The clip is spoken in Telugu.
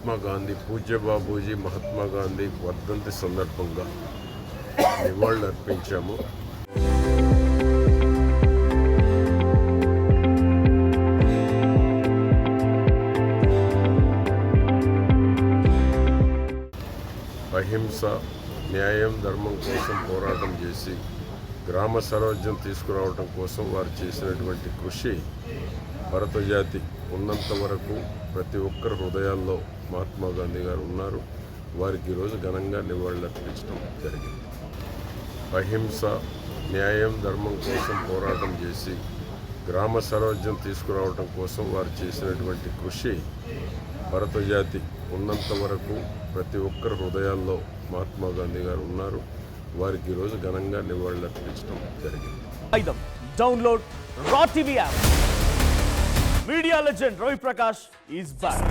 మహాత్మా గాంధీ పూజ్య బాబూజీ మహాత్మా గాంధీ వర్ధంతి సందర్భంగా నివాళులు అర్పించాము. అహింస, న్యాయం, ధర్మం కోసం పోరాటం చేసి గ్రామ స్వరాజ్యం తీసుకురావడం కోసం వారు చేసినటువంటి కృషి భారతజాతి ఉన్నంత వరకు ప్రతి ఒక్కరి హృదయాల్లో మహాత్మా గాంధీ గారు ఉన్నారు. వారికి ఈరోజు ఘనంగా నివాళులు అర్పించడం జరిగింది. అహింస, న్యాయం, ధర్మం కోసం పోరాటం చేసి గ్రామ స్వరాజ్యం తీసుకురావడం కోసం వారు చేసినటువంటి కృషి భారతజాతి ఉన్నంత వరకు ప్రతి ఒక్కరి హృదయాల్లో మహాత్మా గాంధీ గారు ఉన్నారు. వారికి ఈరోజు ఘనంగా నివాళులు అర్పించడం జరిగింది. డౌన్లోడ్ రా TV app. Media legend Ravi Prakash is back.